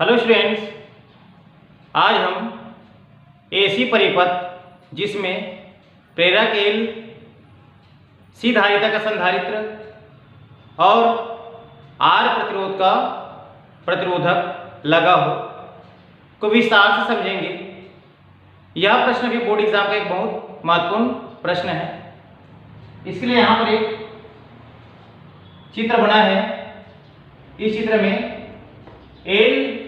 Hello students, आज हम AC परिपथ जिसमें प्रेरक एल, सी धारिता का संधारित्र और आर प्रतिरोध का प्रतिरोधक लगा हो को विस्तार से समझेंगे। यह प्रश्न भी बोर्ड एग्जाम का एक बहुत महत्वपूर्ण प्रश्न है। इसके लिए यहाँ पर एक चित्र बना है। इस चित्र में एल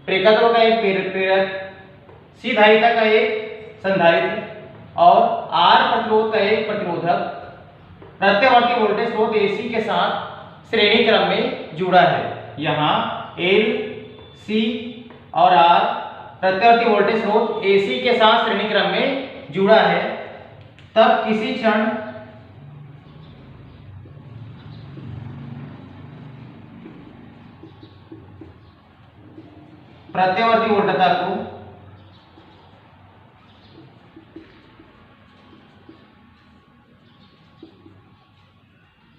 प्रेरकत्व का एक प्रेरक, सी धारिता का एक संधारित्र और आर प्रतिरोध का एक प्रतिरोधक प्रत्यावर्ती वोल्टेज स्रोत एसी के साथ श्रेणी क्रम में जुड़ा है। यहाँ एल, सी और आर प्रत्यावर्ती वोल्टेज स्रोत एसी के साथ श्रेणी क्रम में जुड़ा है। तब किसी क्षण प्रत्यावर्ती वोल्टता को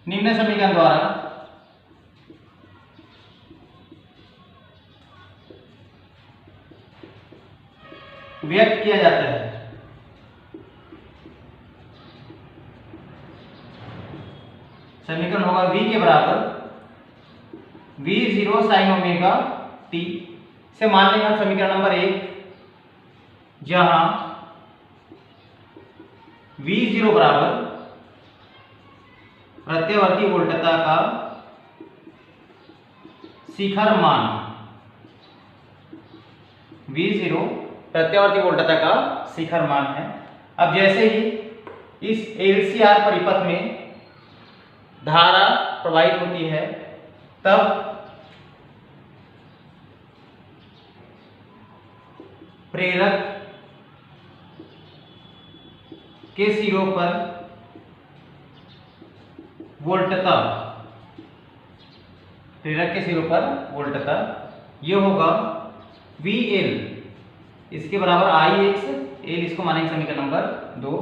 निम्न समीकरण द्वारा व्यक्त किया जाता है। समीकरण होगा V के बराबर V0 sin ओमेगा t से मान लेंगे हम समीकरण नंबर 1, जहां V0 बराबर प्रत्यावर्ती वोल्टता का शिखर मान, V0 प्रत्यावर्ती वोल्टता का शिखर मान है। अब जैसे ही इस LCR परिपथ में धारा प्रवाहित होती है, तब प्रेरक के सिरों पर वोल्टता, प्रेरक के सिरों पर वोल्टता ये होगा VL, इसके बराबर IX L, इसको मानेंगे समीकरण नंबर 2,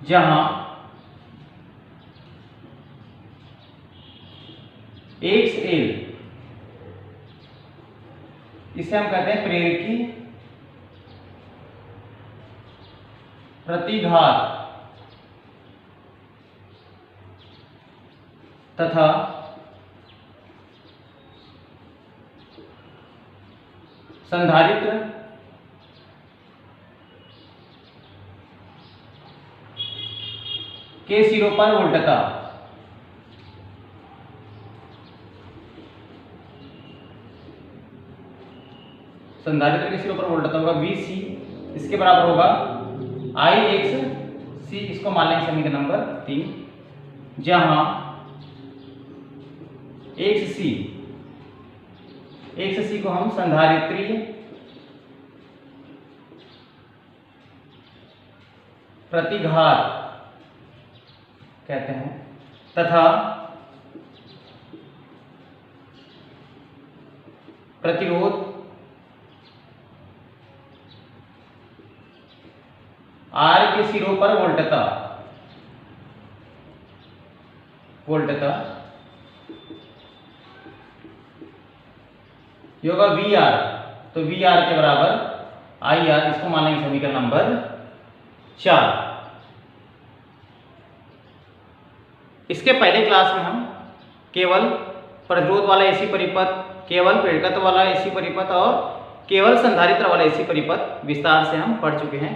जहां XL इसे हम कहते हैं प्रेरकी प्रतिघात तथा संधारित्र के सिरों पर वोल्टता। संधारित्र के सिरों पर वोल्टता होगा VC, इसके बराबर होगा IXC, इसको मान लेंगे समीकरण नंबर 3, जहां XC को हम संधारित्रीय प्रतिघात कहते हैं तथा प्रतिरोध R के सिरों पर वोल्टता ये होगा VR, तो VR के बराबर IR, इसको मान लेंगे समीकरण नंबर 4। इसके पहले क्लास में हम केवल प्रतिरोध वाला एसी परिपथ, केवल प्रेरकत्व वाला एसी परिपथ और केवल संधारित्र वाला एसी परिपथ विस्तार से हम पढ़ चुके हैं।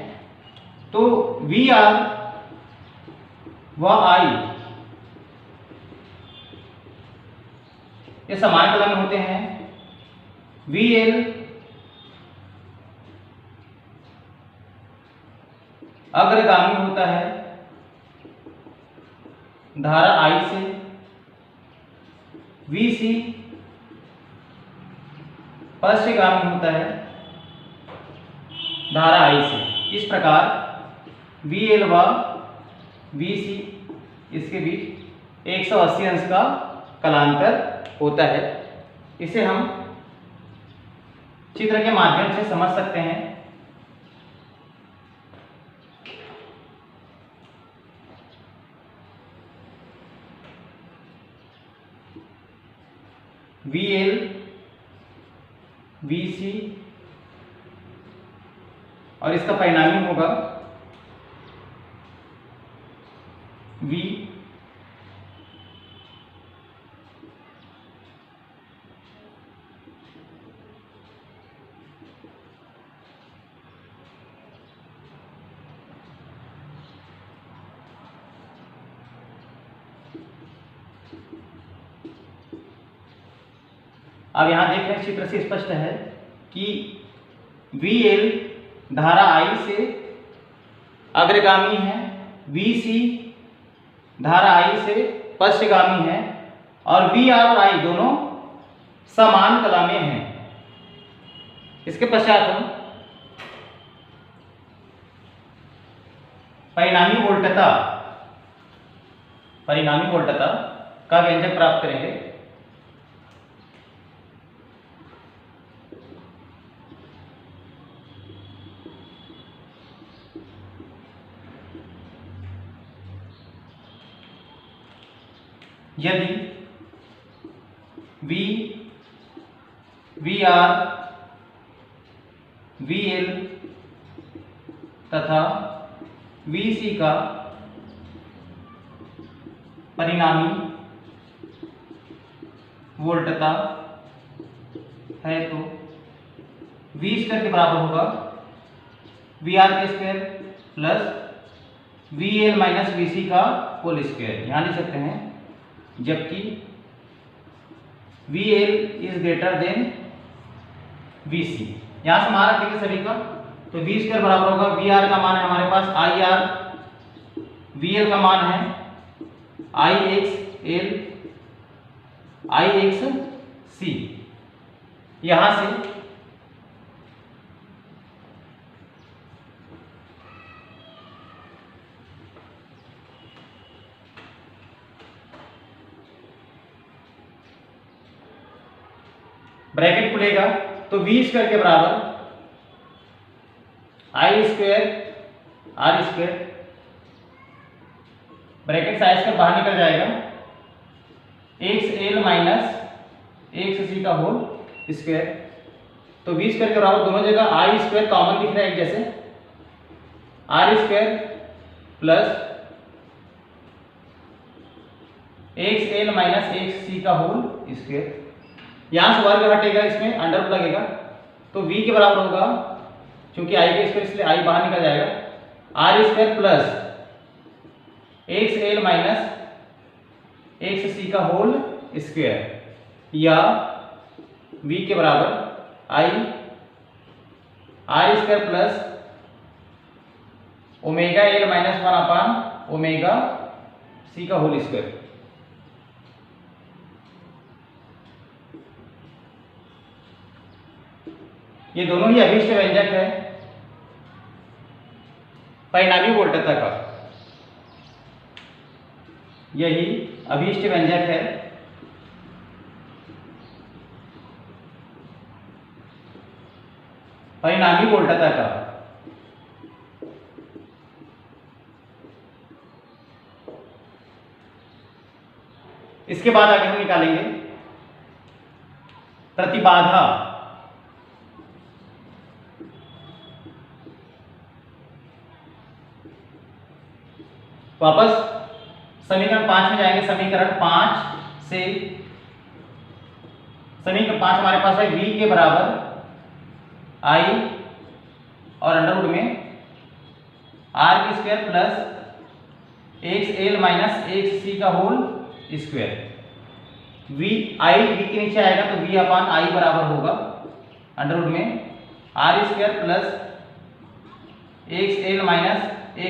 तो VR व I ये समान कला में होते हैं। VL अग्रगामी होता है धारा I से, VC पश्चगामी होता है धारा I से। इस प्रकार VL व VC इसके बीच 180 अंश का कलांतर होता है। इसे हम चित्र के माध्यम से समझ सकते हैं। VL VC और इसका परिणामी होगा V अब यहां देख रहे हैं चित्र से स्पष्ट है कि VL धारा I से अग्रगामी है, VC धारा I से पश्चगामी है और VR और I दोनों समान कला में हैं। इसके पश्चात हम परिणामी वोल्टता का व्यंजक प्राप्त करेंगे। यदि V, VR, VL तथा VC का परिणामी वोल्टता है तो V स्क्वायर के बराबर होगा VR के square plus VL minus VC का होल स्क्वायर। यहां लिख सकते हैं जबकि VL is greater than VC। यहां से मान रखेंगे सभी का, तो V स्क्वायर बराबर होगा VR का मान है हमारे पास IR, VL का मान है IXL IXC। यहां से ब्रैकेट खुलेगा तो V स्क्वायर के बराबर I square R square, bracket size कर बाहर निकल जाएगा, XL माइनस XC का होल स्क्वायर। तो V स्क्वायर के बराबर दोनों जगह I स्क्वायर कॉमन दिख रहा है एक जैसे, R square plus XL minus XC का होल स्क्वायर। यहां से वर्ग हटेगा, इसमें अंडर रूट लगेगा तो V के बराबर होगा, क्योंकि I के स्क्वायर इसलिए I बाहर निकल जाएगा, R square plus XL minus XC का होल स्क्वायर, या V के बराबर I R square plus omega L minus 1 upon omega C का होल स्क्वायर। ये दोनों ही अभीष्ट व्यंजक है परिणामी वोल्टता का, यही अभीष्ट व्यंजक है परिणामी वोल्टता का। इसके बाद आगे हम निकालेंगे प्रतिबाधा। वापस समीकरण 5 में जाएंगे। समीकरण 5 से समीकरण 5 हमारे पास है V के बराबर I और अंडर रूट में R की square plus XL minus XC का होल स्क्वायर। I V के नीचे आएगा तो V अपान I बराबर होगा अंडर रूट में R square plus XL minus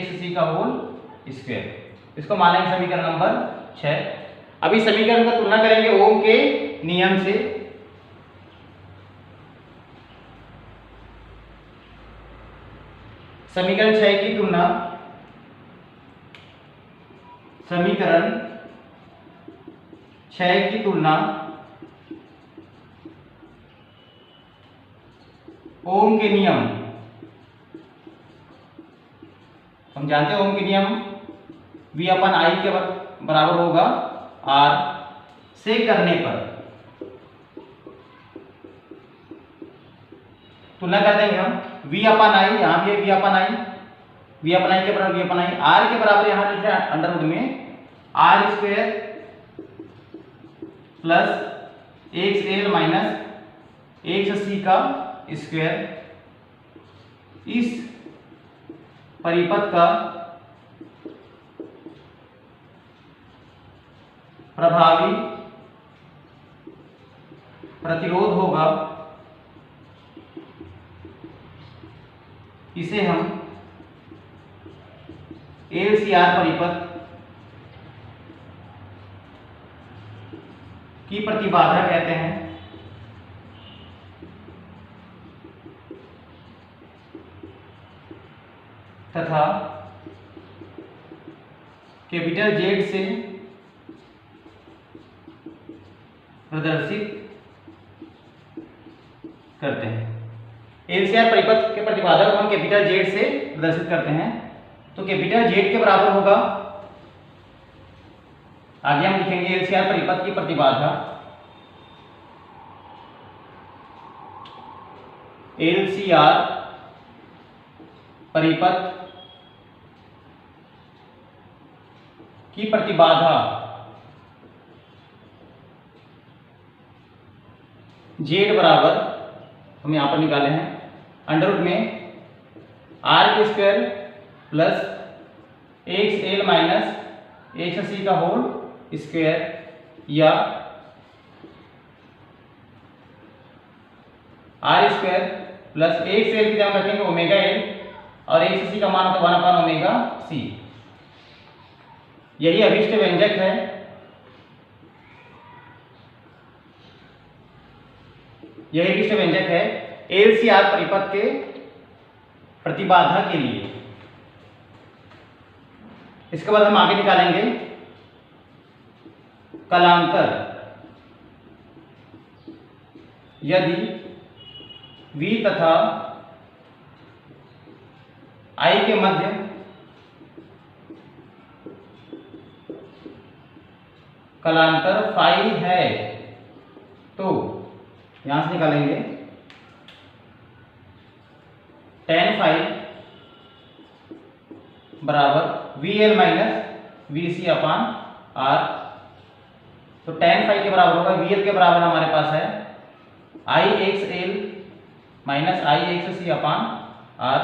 XC का होल स्क्वायर। इसको मानेंगे समीकरण नंबर 6। अभी समीकरण का तुलना करेंगे ओम के नियम से। समीकरण 6 की तुलना समीकरण 6 की तुलना ओम के नियम, हम जानते हैं ओम के नियम V अपन I के बराबर होगा R से करने पर तुलना कर देंगे हम v अपन आई, यहाँ भी है v अपन आई, v अपन आई के बराबर v अपन आई, r के बराबर यहाँ लिख रहे हैं अंडर रूट में r square plus xl minus xc का स्क्वायर। इस परिपथ का प्रभावी प्रतिरोध होगा, इसे हम LCR परिपथ की प्रतिबाधा कहते हैं। तथा कैपिटल Z से प्रदर्शित करते हैं। LCR परिपथ के प्रतिबाधा को हम कैपिटल Z से प्रदर्शित करते हैं। तो कैपिटल Z के बराबर होगा, आगे हम लिखेंगे LCR परिपथ की प्रतिबाधा LCR परिपथ की प्रतिबाधा Z बराबर हम यहाँ पर निकाले हैं अंडर रूट में r के square plus xl minus xc का होल स्क्वायर या r स्क्वायर प्लस xl की जगह रखेंगे ओमेगा l और xc का मान होता है 1 अपॉन ओमेगा c। यही अभिष्ट व्यंजक है। यही अभिष्ट व्यंजक है LCR परिपथ के प्रतिबाधा के लिए। इसके बाद हम आगे निकालेंगे कलांतर। यदि V तथा I के मध्य कलांतर फाई है तो यहां से निकालेंगे tan फाई बराबर VL माइनस VC अपान R। तो tan फाई के बराबर होगा VL के बराबर हमारे पास है IXL माइनस IXC अपान R।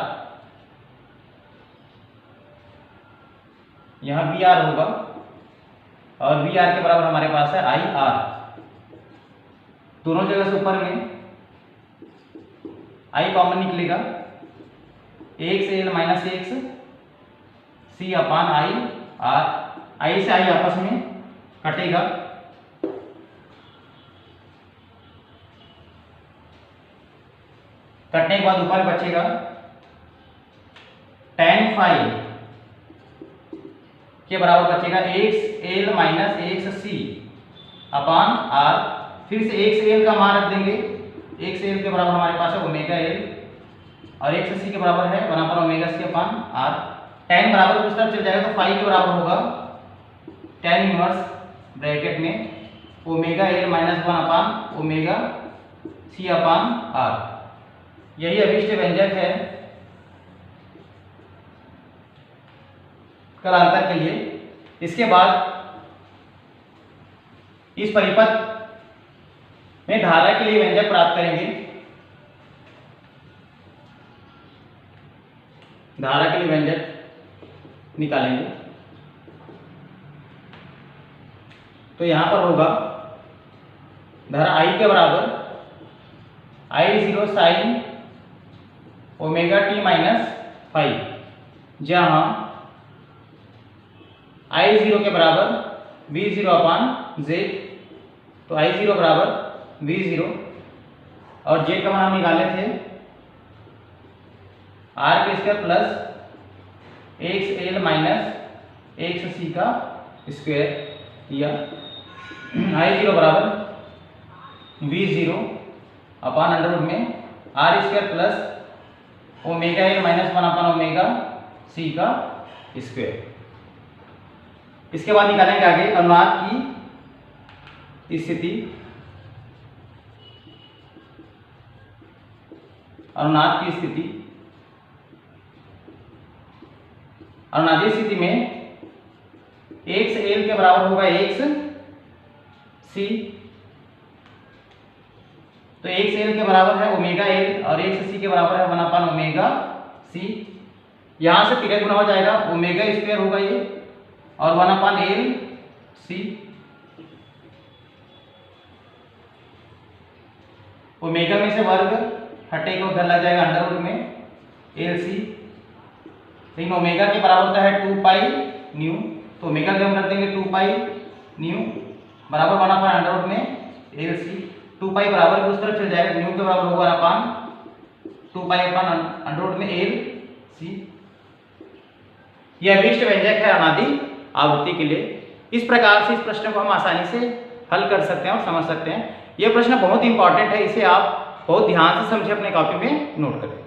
यहाँ VR होगा और VR के बराबर हमारे पास है IR। दोनों जगह से ऊपर में I कॉमन निकलेगा, XL minus X C upon IR। I से I आपस में कटेगा, कटने के बाद ऊपर बचेगा tan फाई के बराबर बचेगा XL माइनस XC अपान R। फिर से XL का मान रख देंगे, XL के बराबर हमारे पास है ओमेगा L और XC के बराबर है 1 अपॉन ओमेगा C अपान R। tan बराबर उस तरफ चल जाएगा तो फाई के बराबर होगा tan इनवर्स ब्रैकेट में omega L minus 1 upon omega C अपान R। यही अभिष्ट व्यंजक है कलांतर के लिए। इसके बाद इस परिपथ में धारा के लिए व्यंजक प्राप्त करेंगे। धारा के लिए व्यंजक निकालेंगे तो यहां पर होगा धारा I के बराबर I0 sine omega t minus five, जहां I0 के बराबर V0 अपान Z। तो I0 बराबर V0 और Z का मान हम निकाले थे R के square plus XL minus XC का स्क्वायर या I0 बराबर V0 अपान अंडर रूट में R square plus omega L minus 1 upon omega C का स्क्वायर। इसके बाद निकालेंगे आगे अनुनाद की स्थिति। अनुनाद की स्थिति, अनुनादी स्थिति में x L के बराबर होगा x C, तो x L के बराबर है ओमेगा L और x C के बराबर है 1 ओमेगा C। यहाँ से पीरियड गुना हो जाएगा, ओमेगा स्क्वायर होगा ये और 1 L C, ओमेगा में से वर्ग हटेगा उधर लग जाएगा अंडर रूट में एल सी, लेकिन ओमेगा के बराबर होता है 2 पाई न्यू, तो ओमेगा के हम रख देंगे 2 पाई न्यू बराबर 1 अपॉन अंडर रूट में एल सी। 2 पाई बराबर उस तरफ चल जाएगा, न्यू के बराबर होगा upon 2 pi upon under root में एल सी। यह अभीष्ट व्यंजक है अनादि आवृत्ति के लिए। इस प्रकार से इस प्रश्न को हम आसानी से हल कर सकते हैं और समझ सकते हैं। यह प्रश्न बहुत इंपॉर्टेंट है, इसे आप बहुत ध्यान से समझे, अपने कॉपी में नोट करें।